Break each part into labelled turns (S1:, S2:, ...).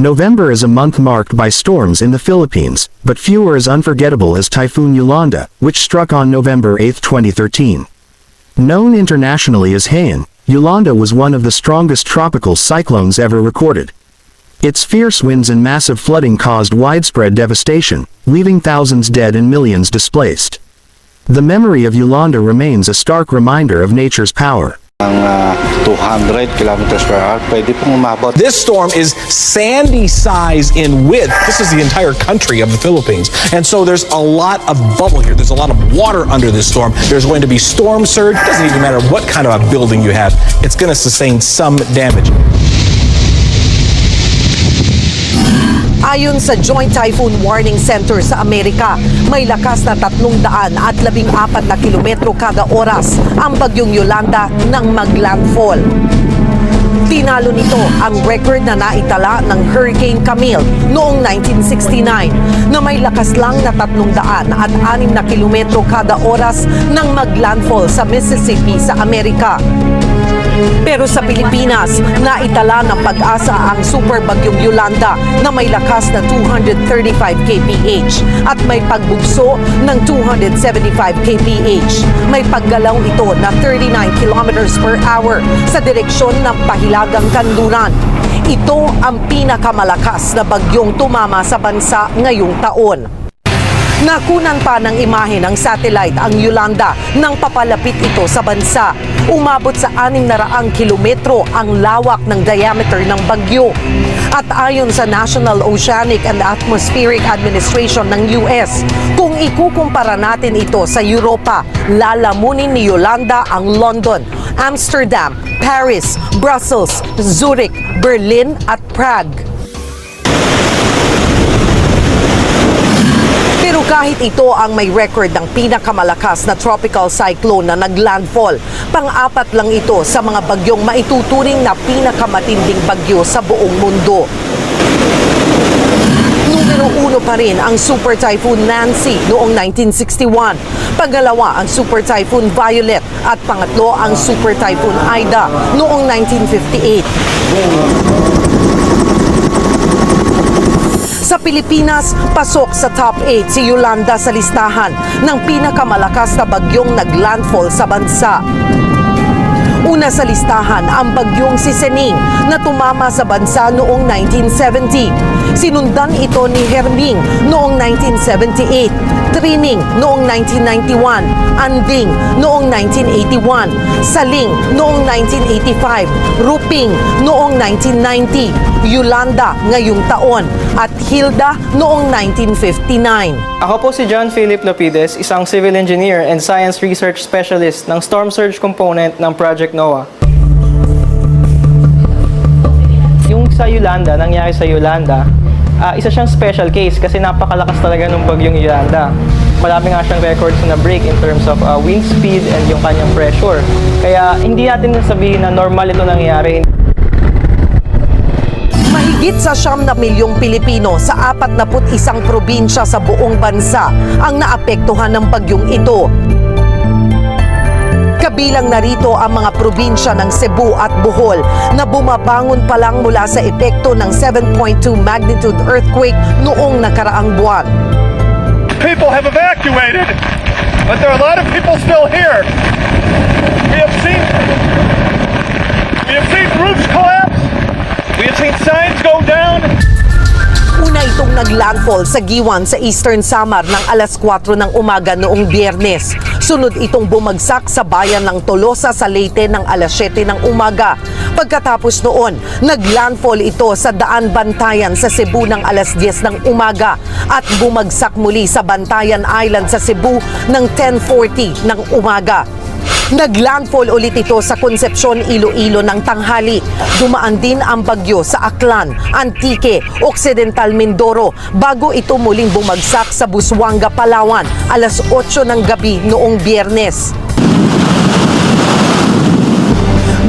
S1: November is a month marked by storms in the Philippines, but few are as unforgettable as Typhoon Yolanda, which struck on November 8, 2013. Known internationally as Haiyan, Yolanda was one of the strongest tropical cyclones ever recorded. Its fierce winds and massive flooding caused widespread devastation, leaving thousands dead and millions displaced. The memory of Yolanda remains a stark reminder of nature's power.
S2: 200 kilometers per hour, pwede pong umabot.
S3: This storm is sandy size in width. This is the entire country of the Philippines. And so there's a lot of bubble here. There's a lot of water under this storm. There's going to be storm surge. It doesn't even matter what kind of a building you have. It's going to sustain some damage.
S4: Ayon sa Joint Typhoon Warning Center sa Amerika, may lakas na 314 na kilometro kada oras ang bagyong Yolanda nang maglandfall. Tinalo nito ang record na naitala ng Hurricane Camille noong 1969 na may lakas lang na 306 na kilometro kada oras nang maglandfall sa Mississippi sa Amerika. Pero sa Pilipinas, naitala ng Pag-asa ang super bagyong Yolanda na may lakas na 235 kph at may pagbugso ng 275 kph. May paggalaw ito na 39 kilometers per hour sa direksyon ng Pahilagang Kanluran. Ito ang pinakamalakas na bagyong tumama sa bansa ngayong taon. Nakunan pa ng imahe ng satellite ang Yolanda nang papalapit ito sa bansa. Umabot sa 600 kilometro ang lawak ng diameter ng bagyo. At ayon sa National Oceanic and Atmospheric Administration ng US, kung ikukumpara natin ito sa Europa, lalamunin ni Yolanda ang London, Amsterdam, Paris, Brussels, Zurich, Berlin at Prague. Pero kahit ito ang may record ng pinakamalakas na tropical cyclone na naglandfall, pang-apat lang ito sa mga bagyong maituturing na pinakamatinding bagyo sa buong mundo. Numero 1 pa rin ang Super Typhoon Nancy noong 1961. Pangalawa ang Super Typhoon Violet at pangatlo ang Super Typhoon Ida noong 1958. Sa Pilipinas, pasok sa top 8 si Yolanda sa listahan ng pinakamalakas na bagyong naglandfall sa bansa. Una sa listahan ang bagyong si Sening na tumama sa bansa noong 1970. Sinundan ito ni Herming noong 1978, Trining noong 1991, Anding noong 1981, Saling noong 1985, Ruping noong 1990, Yolanda ngayong taon at Hilda noong 1959.
S5: Ako po si John Philip Lapides, isang civil engineer and science research specialist ng storm surge component ng Project NOAA. Yung sa Yolanda, nangyari sa Yolanda, isa siyang special case kasi napakalakas talaga ng bagyong Yolanda. Marami nga siyang records na break in terms of wind speed and yung kanyang pressure. Kaya hindi natin sabihin na normal ito nangyari.
S4: Mahigit sa 9 milyong Pilipino sa 41 probinsya sa buong bansa ang naapektuhan ng bagyong ito. Kabilang narito ang mga probinsya ng Cebu at Bohol na bumabangon pa lang mula sa epekto ng 7.2 magnitude earthquake noong nakaraang buwan.
S6: People have evacuated, but there are a lot of people still here. We have seen roofs collapse. We have seen signs go down.
S4: Una itong naglandfall sa Giwan sa Eastern Samar ng alas 4 ng umaga noong Biyernes. Sunod itong bumagsak sa bayan ng Tolosa sa Leyte ng alas 7 ng umaga. Pagkatapos noon, naglandfall ito sa Daan Bantayan sa Cebu ng alas 10 ng umaga at bumagsak muli sa Bantayan Island sa Cebu ng 10:40 ng umaga. Naglandfall ulit ito sa Concepcion, Iloilo ng tanghali. Dumaan din ang bagyo sa Aklan, Antique, Occidental Mindoro bago ito muling bumagsak sa Busuanga, Palawan, alas 8 ng gabi noong Biyernes.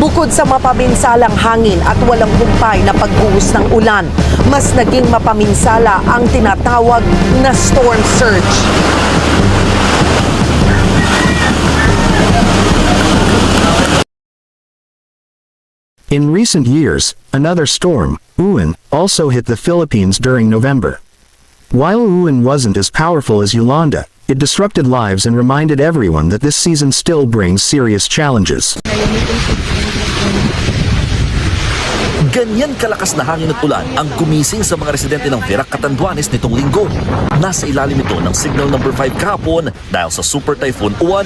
S4: Bukod sa mapaminsalang hangin at walang humpay na pagbuhos ng ulan, mas naging mapaminsala ang tinatawag na storm surge.
S1: In recent years, another storm, Uwan, also hit the Philippines during November. While Uwan wasn't as powerful as Yolanda, it disrupted lives and reminded everyone that this season still brings serious challenges.
S7: Ganyan kalakas na hangin at ulan ang gumising sa mga residente ng Verac, Catanduanes nitong linggo. Nasa ilalim ito ng Signal Number 5 kahapon dahil sa Super Typhoon Uwan.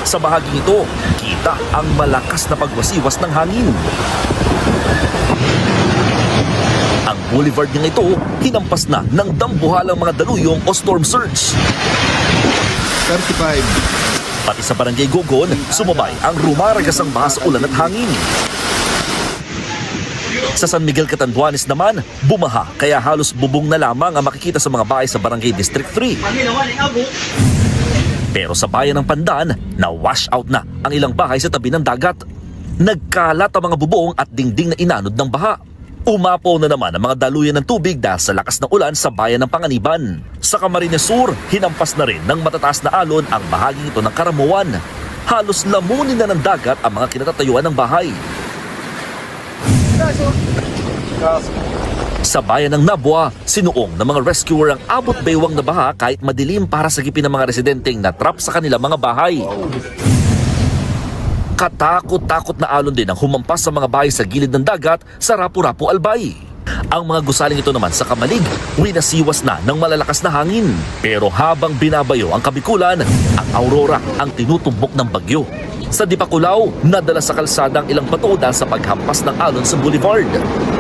S7: Sa bahaging ito, kita ang malakas na pagwasiwas ng hangin. Ang boulevard ng ito, hinampas na ng dambuhalang mga daluyong o storm surge.
S2: 35.
S7: Pati sa Barangay Gogon, sumabay ang rumaragasang baha sa ulan at hangin. Sa San Miguel, Catanduanes naman, bumaha kaya halos bubong na lamang ang makikita sa mga bahay sa Barangay District 3. Pero sa bayan ng Pandan, na-wash out na ang ilang bahay sa tabi ng dagat. Nagkalat ang mga bubong at dingding na inanod ng baha. Umapaw na naman ang mga daluyan ng tubig dahil sa lakas ng ulan sa bayan ng Panganiban. Sa Camarines Sur, hinampas na rin ng matataas na alon ang bahaging ito ng Karamuan. Halos lamunin na ng dagat ang mga kinatatayuan ng bahay. Sa bayan ng Nabua, sinuong ng mga rescuer ang abot baywang na baha kahit madilim para sagipin ng mga residenteng natrap sa kanilang mga bahay. Katakot-takot na alon din ang humampas sa mga bahay sa gilid ng dagat sa Rapu-Rapu, Albay. Ang mga gusaling ito naman sa Kamalig, winasiwas na ng malalakas na hangin. Pero habang binabayo ang Kabikulan, ang Aurora ang tinutumbok ng bagyo. Sa Dipakulaw, nadala sa kalsada ang ilang bato dahil sa paghampas ng alon sa boulevard.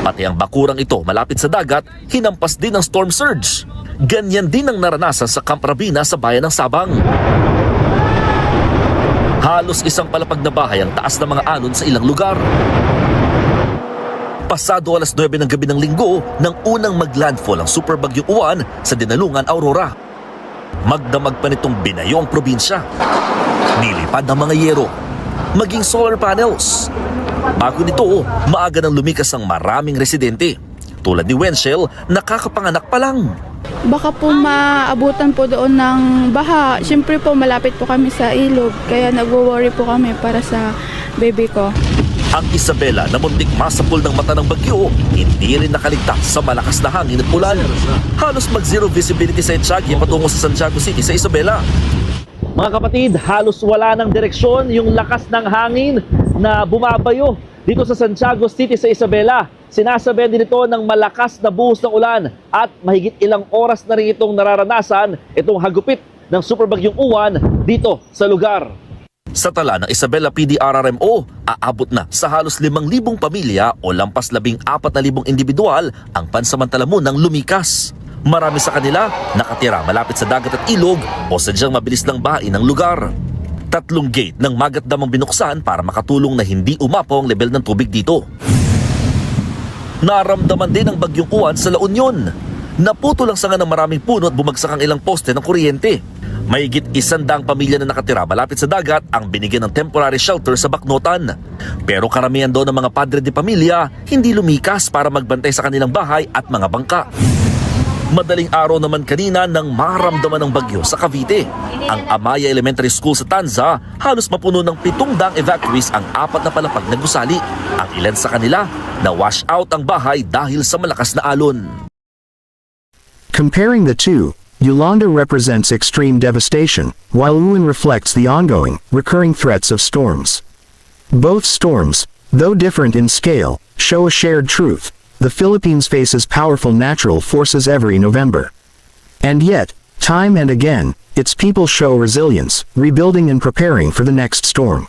S7: Pati ang bakurang ito malapit sa dagat, hinampas din ng storm surge. Ganyan din ang naranasan sa Camp Rabina sa bayan ng Sabang. Halos isang palapag na bahay ang taas ng mga alon sa ilang lugar. Pasado alas 9 ng gabi ng linggo nang unang maglandfall ang super bagyong Uwan sa Dinalungan, Aurora. Magdamag pa nitong binayo ang probinsya. Nilipad ang mga yero, maging solar panels. Bago nito, maaga nang lumikas ang maraming residente. Tulad ni Wenchel, nakakapanganak pa lang.
S8: Baka po maabutan po doon ng baha. Siyempre po malapit po kami sa ilog, kaya nagwo-worry po kami para sa baby ko.
S7: Ang Isabela na muntik masapul ng mata ng bagyo, hindi rin nakaligtas sa malakas na hangin at ulan. Halos mag-zero visibility sa Etchagi patungo sa Santiago City sa Isabela.
S9: Mga kapatid, halos wala ng direksyon yung lakas ng hangin na bumabayo dito sa Santiago City sa Isabela. Sinasabihan din ito ng malakas na buhos ng ulan at mahigit ilang oras na rin itong nararanasan itong hagupit ng superbagyong Uwan dito sa lugar.
S7: Sa tala ng Isabela PDRRMO, aabot na sa halos 5,000 pamilya o lampas 14,000 individual ang pansamantala munang lumikas. Marami sa kanila nakatira malapit sa dagat at ilog o sadyang mabilis lang bahain ng lugar. 3 gate ng Magat-Dam ang binuksan para makatulong na hindi umapaw ang level ng tubig dito. Naramdaman din ang bagyong Uwan sa La Union. Naputo lang sa nga ng maraming puno at bumagsak ang ilang poste ng kuryente. Mahigit 100 pamilya na nakatira malapit sa dagat ang binigyan ng temporary shelter sa Baknotan. Pero karamihan daw ng mga padre de pamilya hindi lumikas para magbantay sa kanilang bahay at mga bangka. Madaling araw naman kanina nang maramdaman ng bagyo sa Cavite. Ang Amaya Elementary School sa Tanza, halos mapuno ng 700 evacuees ang 4 na palapag na gusali. Ang ilan sa kanila, na-wash out ang bahay dahil sa malakas na alon.
S1: Comparing the two, Yolanda represents extreme devastation, while Uwan reflects the ongoing, recurring threats of storms. Both storms, though different in scale, show a shared truth. The Philippines faces powerful natural forces every November. And yet, time and again, its people show resilience, rebuilding and preparing for the next storm.